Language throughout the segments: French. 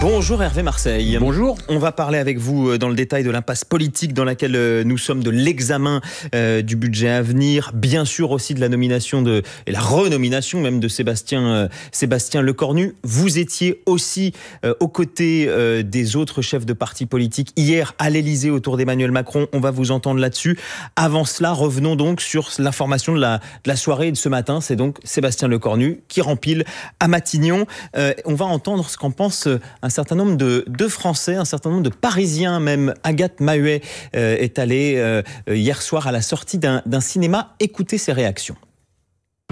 Bonjour Hervé Marseille. Bonjour. On va parler avec vous dans le détail de l'impasse politique dans laquelle nous sommes, de l'examen du budget à venir, bien sûr aussi de la nomination et la renomination même de Sébastien Lecornu. Vous étiez aussi aux côtés des autres chefs de partis politiques hier à l'Elysée autour d'Emmanuel Macron. On va vous entendre là-dessus. Avant cela, revenons donc sur l'information de la soirée de ce matin. C'est donc Sébastien Lecornu qui rempile à Matignon. On va entendre ce qu'en pense un certain nombre de Français, un certain nombre de Parisiens même. Agathe Mahuet est allée hier soir à la sortie d'un cinéma. Écoutez ses réactions.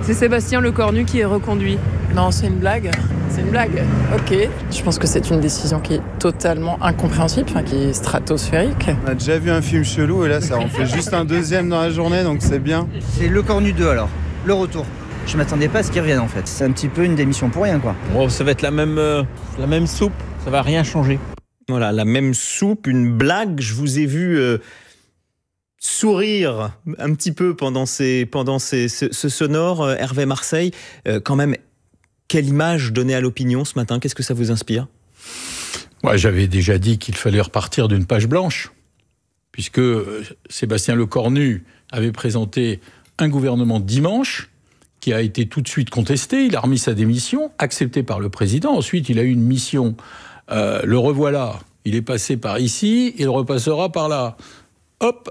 C'est Sébastien Lecornu qui est reconduit. Non, c'est une blague. C'est une blague. Ok. Je pense que c'est une décision qui est totalement incompréhensible, qui est stratosphérique. On a déjà vu un film chelou et là, ça en fait juste un deuxième dans la journée, donc c'est bien. C'est Lecornu 2 alors, le retour. Je m'attendais pas à ce qu'il revienne en fait. C'est un petit peu une démission pour rien quoi. Bon, ça va être la même soupe, ça va rien changer. Voilà, la même soupe, une blague. Je vous ai vu sourire un petit peu pendant ce sonore, Hervé Marseille. Quand même, quelle image donner à l'opinion ce matin? Qu'est-ce que ça vous inspire? Moi, j'avais déjà dit qu'il fallait repartir d'une page blanche, puisque Sébastien Lecornu avait présenté un gouvernement dimanche qui a été tout de suite contesté. Il a remis sa démission, acceptée par le président. Ensuite, il a eu une mission. Le revoilà. Il est passé par ici, il repassera par là. Hop,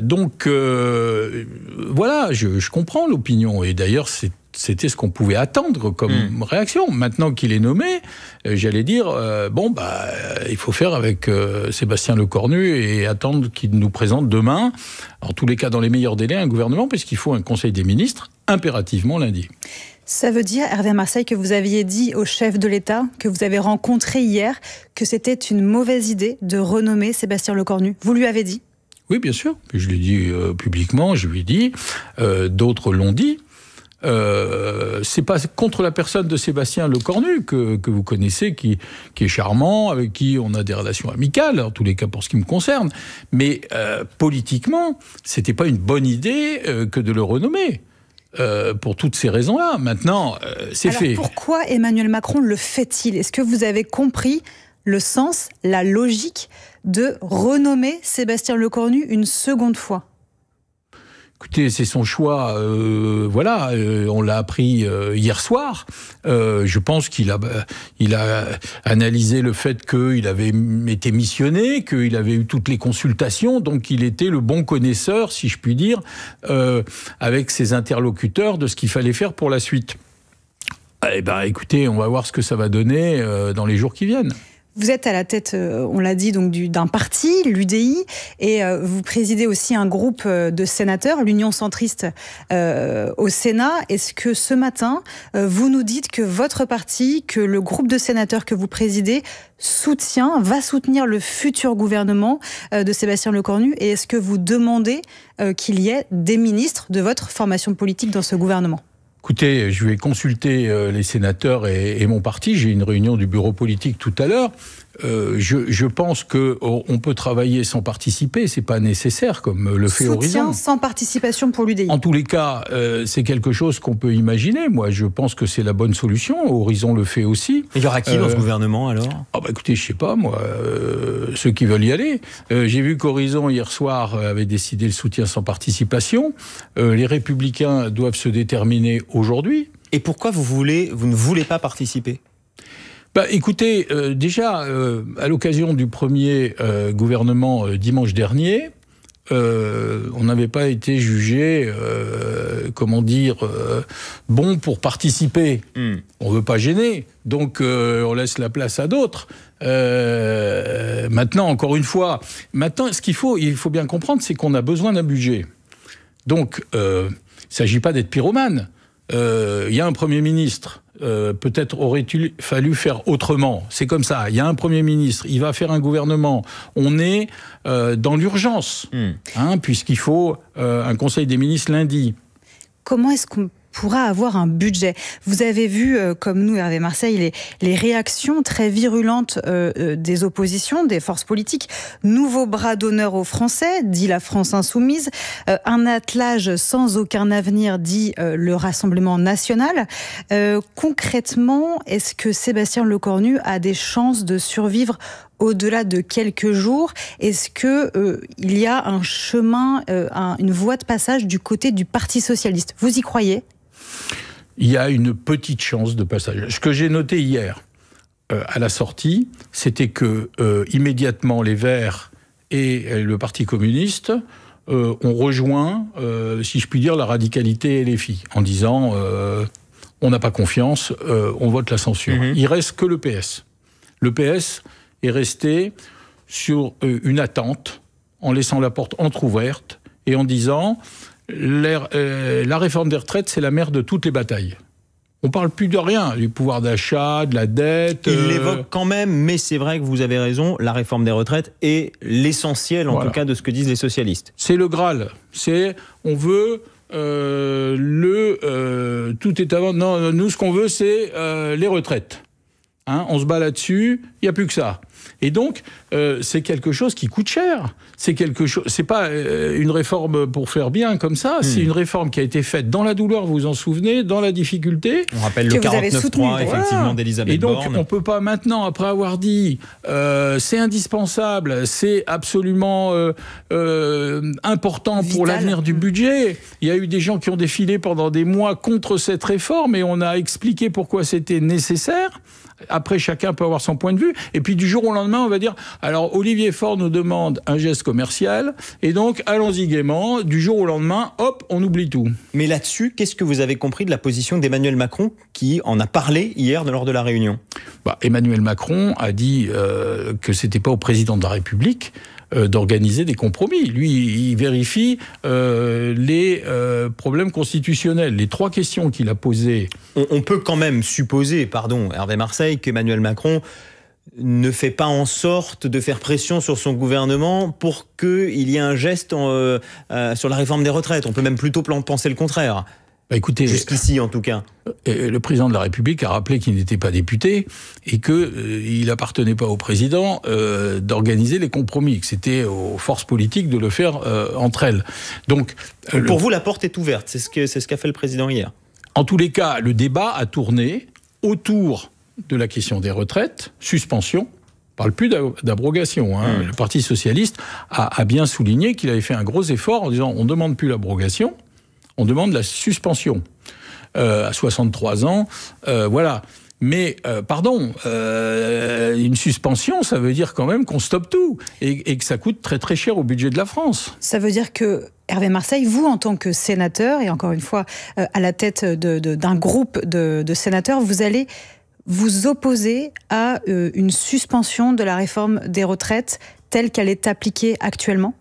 donc voilà, je comprends l'opinion. Et d'ailleurs, c'était ce qu'on pouvait attendre comme réaction. Maintenant qu'il est nommé, j'allais dire, il faut faire avec Sébastien Lecornu et attendre qu'il nous présente demain, en tous les cas dans les meilleurs délais, un gouvernement, puisqu'il faut un conseil des ministres impérativement lundi. Ça veut dire, Hervé Marseille, que vous aviez dit au chef de l'État, que vous avez rencontré hier, que c'était une mauvaise idée de renommer Sébastien Lecornu. Vous lui avez dit? Oui, bien sûr. Je l'ai dit publiquement, je lui ai dit. D'autres l'ont dit. C'est pas contre la personne de Sébastien Lecornu que vous connaissez, qui est charmant, avec qui on a des relations amicales, en tous les cas pour ce qui me concerne. Mais politiquement, c'était pas une bonne idée que de le renommer. Pour toutes ces raisons-là. Maintenant, c'est fait. Pourquoi Emmanuel Macron le fait-il? Est-ce que vous avez compris le sens, la logique de renommer Sébastien Lecornu une seconde fois? Écoutez, c'est son choix, on l'a appris hier soir. Je pense qu'il a analysé le fait qu'il avait été missionné, qu'il avait eu toutes les consultations, donc il était le bon connaisseur, si je puis dire, avec ses interlocuteurs de ce qu'il fallait faire pour la suite. Eh bien, écoutez, on va voir ce que ça va donner dans les jours qui viennent. Vous êtes à la tête, on l'a dit, donc d'un parti, l'UDI, et vous présidez aussi un groupe de sénateurs, l'Union centriste au Sénat. Est-ce que ce matin, vous nous dites que votre parti, que le groupe de sénateurs que vous présidez va soutenir le futur gouvernement de Sébastien Lecornu, et est-ce que vous demandez qu'il y ait des ministres de votre formation politique dans ce gouvernement ? Écoutez, je vais consulter les sénateurs et mon parti. J'ai une réunion du bureau politique tout à l'heure. Je pense qu'on peut travailler sans participer. C'est pas nécessaire, comme le fait Horizon. Soutien sans participation pour l'UDI. En tous les cas, c'est quelque chose qu'on peut imaginer. Moi, je pense que c'est la bonne solution. Horizon le fait aussi. Et il y aura qui dans ce gouvernement, alors? Écoutez, je sais pas, moi, ceux qui veulent y aller. J'ai vu qu'Horizon, hier soir, avait décidé le soutien sans participation. Les Républicains doivent se déterminer aujourd'hui. Et pourquoi vous ne voulez pas participer? Écoutez, déjà, à l'occasion du premier gouvernement dimanche dernier, on n'avait pas été jugé, bon pour participer. On ne veut pas gêner, donc on laisse la place à d'autres. Maintenant, encore une fois, il faut bien comprendre, c'est qu'on a besoin d'un budget. Donc, il ne s'agit pas d'être pyromane. Il y a un Premier ministre. Peut-être aurait-il fallu faire autrement. C'est comme ça. Il y a un Premier ministre. Il va faire un gouvernement. On est dans l'urgence, puisqu'il faut un Conseil des ministres lundi. Comment est-ce qu'on pourra avoir un budget. Vous avez vu, comme nous, Hervé Marseille, les réactions très virulentes des oppositions, des forces politiques. Nouveau bras d'honneur aux Français, dit la France Insoumise. Un attelage sans aucun avenir, dit le Rassemblement National. Concrètement, est-ce que Sébastien Lecornu a des chances de survivre au-delà de quelques jours? Est-ce qu'il y a un chemin, une voie de passage du côté du Parti socialiste? Vous y croyez? Il y a une petite chance de passage. Ce que j'ai noté hier à la sortie, c'était que immédiatement les Verts et le Parti communiste ont rejoint, si je puis dire, la radicalité et les filles, en disant on n'a pas confiance, on vote la censure. Il reste que le PS. Le PS est resté sur une attente, en laissant la porte entrouverte et en disant la réforme des retraites, c'est la mère de toutes les batailles. On ne parle plus de rien, du pouvoir d'achat, de la dette... Il l'évoque quand même, mais c'est vrai que vous avez raison, la réforme des retraites est l'essentiel, en tout cas, de ce que disent les socialistes. C'est le Graal. On veut... tout est avant... Non, nous, ce qu'on veut, c'est les retraites. Hein, on se bat là-dessus, il n'y a plus que ça. Et donc, c'est quelque chose qui coûte cher. C'est pas une réforme pour faire bien comme ça. C'est une réforme qui a été faite dans la douleur, vous vous en souvenez, dans la difficulté. On rappelle le 49.3, effectivement, d'Elisabeth Borne. Et donc, on ne peut pas maintenant, après avoir dit c'est indispensable, c'est absolument important pour l'avenir du budget. Il y a eu des gens qui ont défilé pendant des mois contre cette réforme et on a expliqué pourquoi c'était nécessaire. Après, chacun peut avoir son point de vue. Et puis, du jour au lendemain, on va dire, alors, Olivier Faure nous demande un geste commercial. Et donc, allons-y gaiement. Du jour au lendemain, hop, on oublie tout. Mais là-dessus, qu'est-ce que vous avez compris de la position d'Emmanuel Macron, qui en a parlé hier lors de la réunion? Emmanuel Macron a dit que c'était pas au président de la République d'organiser des compromis. Lui, il vérifie les problèmes constitutionnels. Les 3 questions qu'il a posées... On peut quand même supposer, pardon, Hervé Marseille, qu'Emmanuel Macron ne fait pas en sorte de faire pression sur son gouvernement pour qu'il y ait un geste sur la réforme des retraites. On peut même plutôt penser le contraire. Écoutez, jusqu'ici en tout cas. Le président de la République a rappelé qu'il n'était pas député et qu'il n'appartenait pas au président d'organiser les compromis, que c'était aux forces politiques de le faire entre elles. Donc, pour vous, la porte est ouverte, c'est ce qu'a fait le président hier. En tous les cas, le débat a tourné autour de la question des retraites, suspension. On ne parle plus d'abrogation. Le Parti socialiste a bien souligné qu'il avait fait un gros effort en disant on ne demande plus l'abrogation, on demande la suspension. À 63 ans, voilà. Mais, une suspension, ça veut dire quand même qu'on stoppe tout et que ça coûte très très cher au budget de la France. Ça veut dire que, Hervé Marseille, vous, en tant que sénateur, et encore une fois, à la tête d'un groupe de sénateurs, vous allez vous opposer à une suspension de la réforme des retraites telle qu'elle est appliquée actuellement?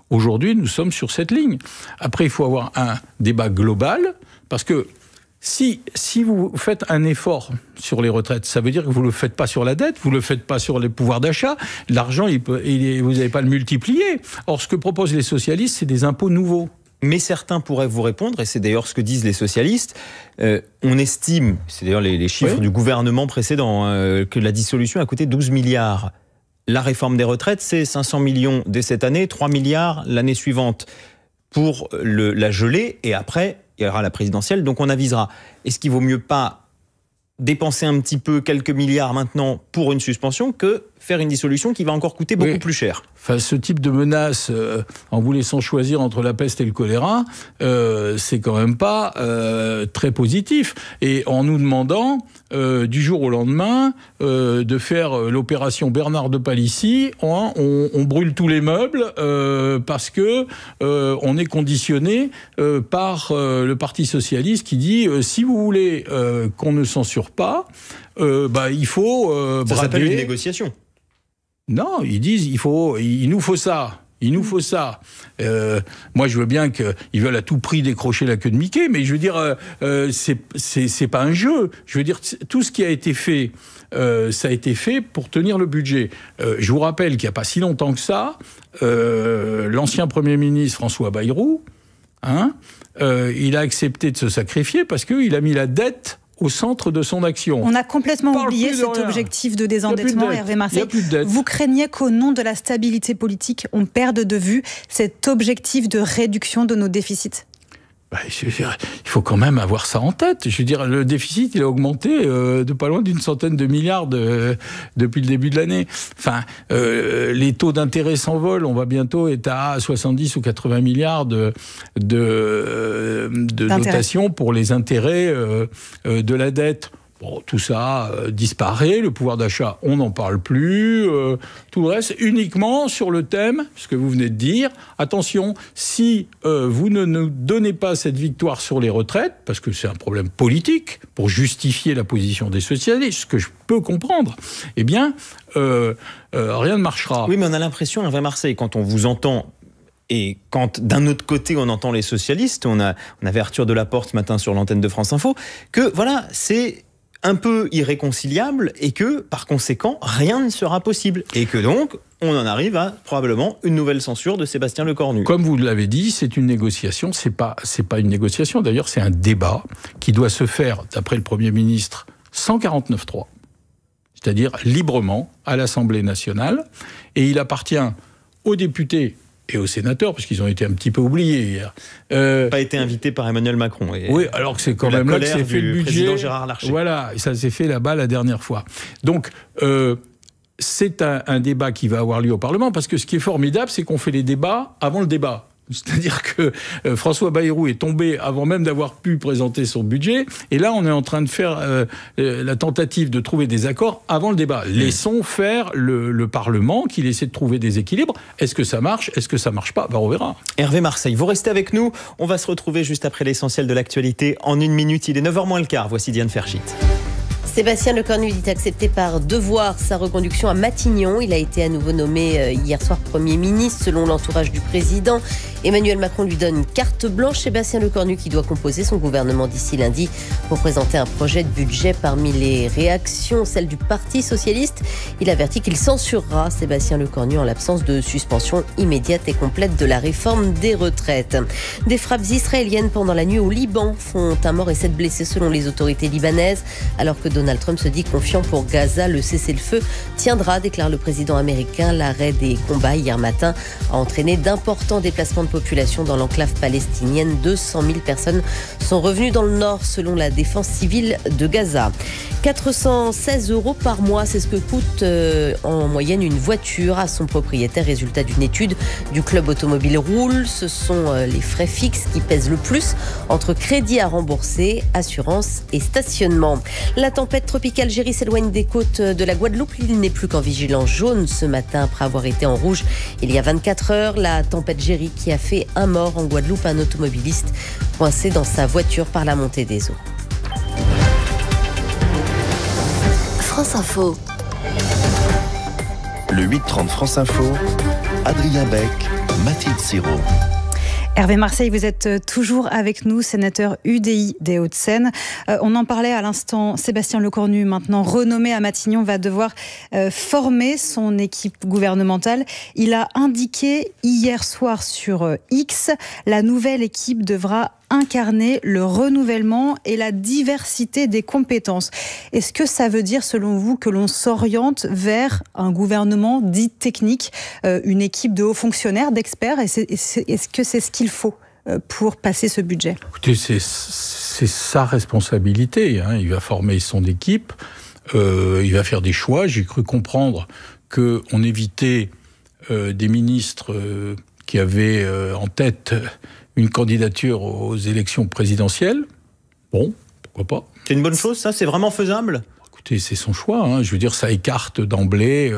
Aujourd'hui, nous sommes sur cette ligne. Après, il faut avoir un débat global, parce que si vous faites un effort sur les retraites, ça veut dire que vous ne le faites pas sur la dette, vous ne le faites pas sur les pouvoirs d'achat. L'argent, vous n'allez pas le multiplier. Or, ce que proposent les socialistes, c'est des impôts nouveaux. Mais certains pourraient vous répondre, et c'est d'ailleurs ce que disent les socialistes, on estime, c'est d'ailleurs les chiffres du gouvernement précédent, que la dissolution a coûté 12 milliards. La réforme des retraites, c'est 500 millions dès cette année, 3 milliards l'année suivante pour la gelée, et après, il y aura la présidentielle, donc on avisera. Est-ce qu'il vaut mieux pas dépenser un petit peu quelques milliards maintenant pour une suspension que faire une dissolution qui va encore coûter beaucoup plus cher? Enfin, ce type de menace, en vous laissant choisir entre la peste et le choléra, c'est quand même pas très positif. Et en nous demandant, du jour au lendemain, de faire l'opération Bernard de Palissy, on brûle tous les meubles parce que on est conditionné par le Parti socialiste qui dit si vous voulez qu'on ne censure pas, il faut ça s'appelle une négociation. Non, ils disent il nous faut ça. Il nous faut ça. Moi, je veux bien qu'ils veulent à tout prix décrocher la queue de Mickey, mais je veux dire, c'est pas un jeu. Je veux dire, tout ce qui a été fait, ça a été fait pour tenir le budget. Je vous rappelle qu'il n'y a pas si longtemps que ça, l'ancien Premier ministre François Bayrou il a accepté de se sacrifier parce qu'il a mis la dette au centre de son action. On a complètement oublié cet objectif de désendettement, Hervé Marseille. Vous craignez qu'au nom de la stabilité politique, on perde de vue cet objectif de réduction de nos déficits ? Il faut quand même avoir ça en tête. Je veux dire, le déficit, il a augmenté de pas loin d'une centaine de milliards depuis le début de l'année. Enfin, les taux d'intérêt s'envolent. On va bientôt être à 70 ou 80 milliards de dotation pour les intérêts de la dette. Bon, tout ça disparaît, le pouvoir d'achat, on n'en parle plus, tout le reste uniquement sur le thème, ce que vous venez de dire. Attention, si vous ne nous donnez pas cette victoire sur les retraites, parce que c'est un problème politique, pour justifier la position des socialistes, ce que je peux comprendre, eh bien, rien ne marchera. Oui, mais on a l'impression, Hervé Marseille, quand on vous entend... Et quand, d'un autre côté, on entend les socialistes, on avait Arthur Delaporte ce matin sur l'antenne de France Info, que voilà, c'est un peu irréconciliable et que, par conséquent, rien ne sera possible. Et que donc, on en arrive à probablement une nouvelle censure de Sébastien Lecornu. Comme vous l'avez dit, c'est une négociation. C'est pas une négociation, d'ailleurs, c'est un débat qui doit se faire, d'après le Premier ministre, sans 49.3. C'est-à-dire librement à l'Assemblée nationale. Et il appartient aux députés et aux sénateurs, parce qu'ils ont été un petit peu oubliés hier. Pas été invité par Emmanuel Macron. Oui, alors que c'est quand même là que s'est fait le budget. Président Gérard Larcher. Voilà, ça s'est fait là-bas la dernière fois. Donc, c'est un débat qui va avoir lieu au Parlement, parce que ce qui est formidable, c'est qu'on fait les débats avant le débat. C'est-à-dire que François Bayrou est tombé avant même d'avoir pu présenter son budget, et là on est en train de faire la tentative de trouver des accords avant le débat. Laissons faire le Parlement, qu'il essaie de trouver des équilibres. Est-ce que ça marche ? Est-ce que ça marche pas ? On verra. Hervé Marseille, vous restez avec nous. On va se retrouver juste après l'essentiel de l'actualité en 1 minute. Il est 9h moins le quart. Voici Diane Ferchit. Sébastien Lecornu dit accepter par devoir sa reconduction à Matignon. Il a été à nouveau nommé hier soir Premier ministre selon l'entourage du président. Emmanuel Macron lui donne une carte blanche. Sébastien Lecornu qui doit composer son gouvernement d'ici lundi pour présenter un projet de budget. Parmi les réactions, celle du Parti socialiste. Il avertit qu'il censurera Sébastien Lecornu en l'absence de suspension immédiate et complète de la réforme des retraites. Des frappes israéliennes pendant la nuit au Liban font un mort et 7 blessés selon les autorités libanaises. Alors que Donald Trump se dit confiant pour Gaza, le cessez-le-feu tiendra, déclare le président américain. L'arrêt des combats hier matin a entraîné d'importants déplacements de population dans l'enclave palestinienne. 200 000 personnes sont revenues dans le nord selon la défense civile de Gaza. 416 € par mois, c'est ce que coûte en moyenne une voiture à son propriétaire. Résultat d'une étude du club automobile Roule. Ce sont les frais fixes qui pèsent le plus entre crédit à rembourser, assurance et stationnement. La tempête tropicale Jerry s'éloigne des côtes de la Guadeloupe. Il n'est plus qu'en vigilance jaune ce matin après avoir été en rouge il y a 24 heures. La tempête Jerry qui a fait un mort en Guadeloupe, un automobiliste coincé dans sa voiture par la montée des eaux. France Info. Le 8h30 France Info, Adrien Beck, Mathilde Siraud. Hervé Marseille, vous êtes toujours avec nous, sénateur UDI des Hauts-de-Seine. On en parlait à l'instant, Sébastien Lecornu, maintenant renommé à Matignon, va devoir former son équipe gouvernementale. Il a indiqué hier soir sur X, la nouvelle équipe devra incarner le renouvellement et la diversité des compétences. Est-ce que ça veut dire, selon vous, que l'on s'oriente vers un gouvernement dit technique, une équipe de hauts fonctionnaires, d'experts ? Est-ce que c'est ce qu'il faut pour passer ce budget ? Écoutez, c'est sa responsabilité. Il va former son équipe, il va faire des choix. J'ai cru comprendre qu'on évitait des ministres qui avaient en tête une candidature aux élections présidentielles. Bon, pourquoi pas. C'est une bonne chose, ça ? C'est vraiment faisable ? Écoutez, c'est son choix. Je veux dire, ça écarte d'emblée...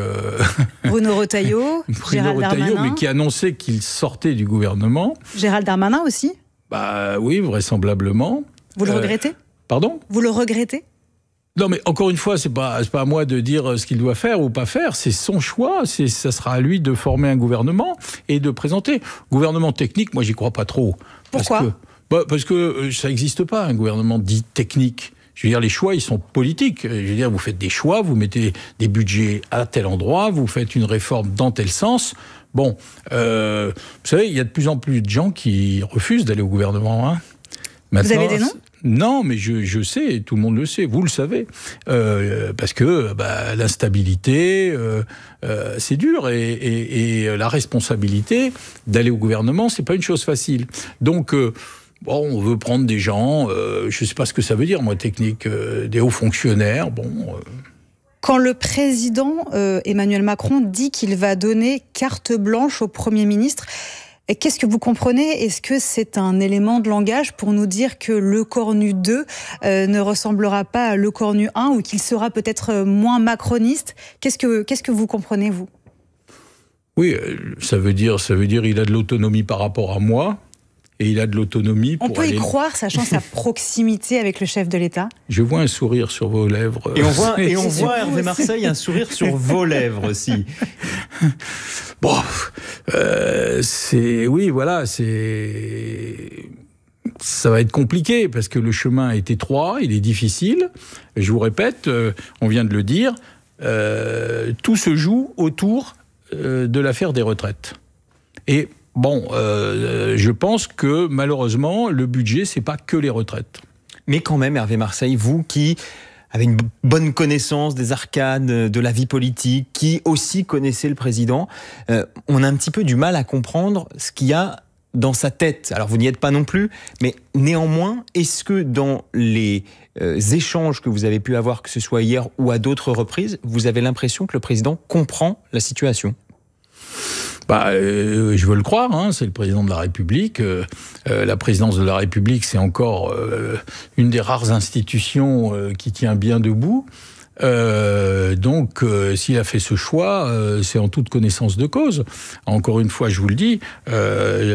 Bruno Retailleau, Gérald Darmanin. Mais qui annonçait qu'il sortait du gouvernement. Gérald Darmanin aussi ? Bah oui, vraisemblablement. Vous le regrettez ? Pardon ? Vous le regrettez ? Non, mais encore une fois, c'est pas à moi de dire ce qu'il doit faire ou pas faire. C'est son choix. Ça sera à lui de former un gouvernement et de présenter. Gouvernement technique, moi, j'y crois pas trop. Pourquoi ? Parce que ça n'existe pas, un gouvernement dit technique. Je veux dire, les choix, ils sont politiques. Je veux dire, vous faites des choix, vous mettez des budgets à tel endroit, vous faites une réforme dans tel sens. Bon, vous savez, il y a de plus en plus de gens qui refusent d'aller au gouvernement. Hein. Maintenant, vous avez des noms ? Non, mais je sais, tout le monde le sait, vous le savez, parce que l'instabilité, c'est dur, et la responsabilité d'aller au gouvernement, c'est pas une chose facile. Donc, on veut prendre des gens, je sais pas ce que ça veut dire, moi, technique, des hauts fonctionnaires, Quand le président Emmanuel Macron dit qu'il va donner carte blanche au Premier ministre, qu'est-ce que vous comprenez ? Est-ce que c'est un élément de langage pour nous dire que le Cornu 2 ne ressemblera pas à le Cornu 1 ou qu'il sera peut-être moins macroniste ? Qu'est-ce que vous comprenez, vous ? Oui, ça veut dire il a de l'autonomie par rapport à moi. Et il a de l'autonomie pour On peut y croire, sachant sa proximité avec le chef de l'État. Je vois un sourire sur vos lèvres. Et on voit Hervé Marseille, un sourire sur vos lèvres aussi. Bon, ça va être compliqué parce que le chemin est étroit, il est difficile. Je vous répète, on vient de le dire, tout se joue autour de l'affaire des retraites. Et je pense que malheureusement, le budget, c'est pas que les retraites. Mais quand même, Hervé Marseille, vous qui avez une bonne connaissance des arcanes de la vie politique, qui aussi connaissez le président, on a un petit peu du mal à comprendre ce qu'il y a dans sa tête. Alors vous n'y êtes pas non plus, mais néanmoins, est-ce que dans les échanges que vous avez pu avoir, que ce soit hier ou à d'autres reprises, vous avez l'impression que le président comprend la situation ? Je veux le croire, hein, c'est le président de la République. La présidence de la République, c'est encore une des rares institutions qui tient bien debout. Donc, s'il a fait ce choix, c'est en toute connaissance de cause. Encore une fois, je vous le dis,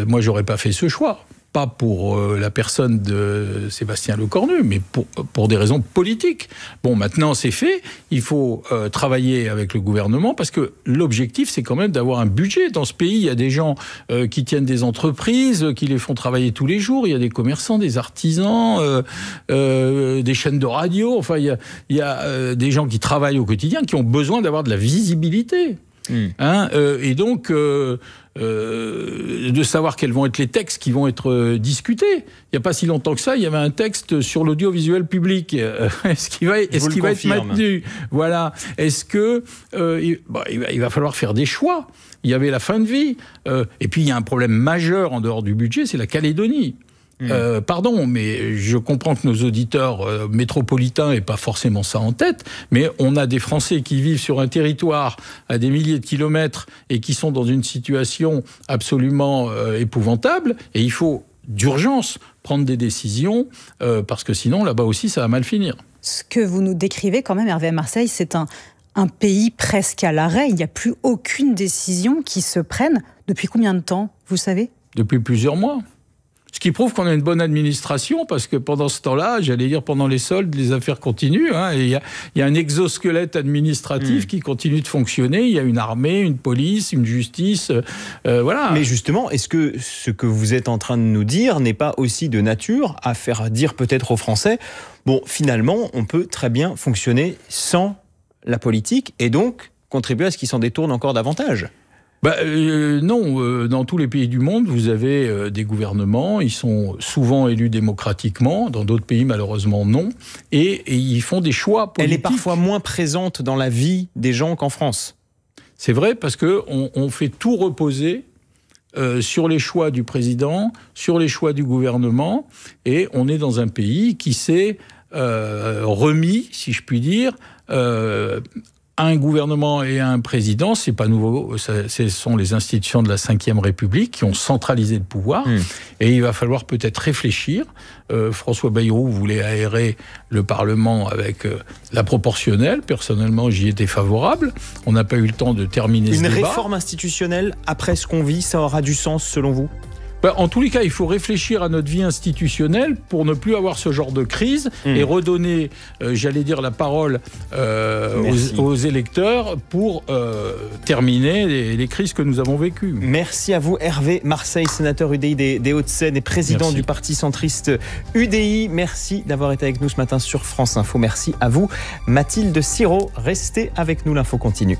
moi, j'aurais pas fait ce choix. Pas pour la personne de Sébastien Lecornu, mais pour des raisons politiques. Bon, maintenant c'est fait, il faut travailler avec le gouvernement, parce que l'objectif c'est quand même d'avoir un budget. Dans ce pays, il y a des gens qui tiennent des entreprises, qui les font travailler tous les jours, il y a des commerçants, des artisans, des chaînes de radio, enfin il y a des gens qui travaillent au quotidien, qui ont besoin d'avoir de la visibilité. Et donc de savoir quels vont être les textes qui vont être discutés. Il n'y a pas si longtemps que ça, il y avait un texte sur l'audiovisuel public. Est-ce qu'il va être maintenu ? Voilà. Est-ce que il va falloir faire des choix ? Il y avait la fin de vie. Et puis il y a un problème majeur en dehors du budget, c'est la Calédonie. Pardon, mais je comprends que nos auditeurs métropolitains n'aient pas forcément ça en tête, mais on a des Français qui vivent sur un territoire à des milliers de kilomètres et qui sont dans une situation absolument épouvantable, et il faut d'urgence prendre des décisions, parce que sinon, là-bas aussi, ça va mal finir. Ce que vous nous décrivez quand même, Hervé Marseille, c'est un pays presque à l'arrêt. Il n'y a plus aucune décision qui se prenne. Depuis combien de temps, vous savez ? Depuis plusieurs mois. Ce qui prouve qu'on a une bonne administration, parce que pendant ce temps-là, j'allais dire pendant les soldes, les affaires continuent. Il y a un exosquelette administratif qui continue de fonctionner. Il y a une armée, une police, une justice. Voilà. Mais justement, est-ce que ce que vous êtes en train de nous dire n'est pas aussi de nature à faire dire peut-être aux Français, bon, finalement, on peut très bien fonctionner sans la politique et donc contribuer à ce qu'ils s'en détournent encore davantage ? Non, dans tous les pays du monde, vous avez des gouvernements, ils sont souvent élus démocratiquement, dans d'autres pays malheureusement non, et ils font des choix politiques. Elle est parfois moins présente dans la vie des gens qu'en France. C'est vrai, parce qu'on fait tout reposer sur les choix du président, sur les choix du gouvernement, et on est dans un pays qui s'est remis, si je puis dire, un gouvernement et un président, c'est pas nouveau, ce sont les institutions de la Ve République qui ont centralisé le pouvoir, et il va falloir peut-être réfléchir. François Bayrou voulait aérer le Parlement avec la proportionnelle, personnellement j'y étais favorable, on n'a pas eu le temps de terminer ce débat. Une réforme institutionnelle, après ce qu'on vit, ça aura du sens selon vous ? En tous les cas, il faut réfléchir à notre vie institutionnelle pour ne plus avoir ce genre de crise et redonner, j'allais dire, la parole aux électeurs pour terminer les crises que nous avons vécues. Merci à vous, Hervé Marseille, sénateur UDI des Hauts-de-Seine et président du parti centriste UDI. Merci d'avoir été avec nous ce matin sur France Info. Merci à vous, Mathilde Sirot. Restez avec nous, l'info continue.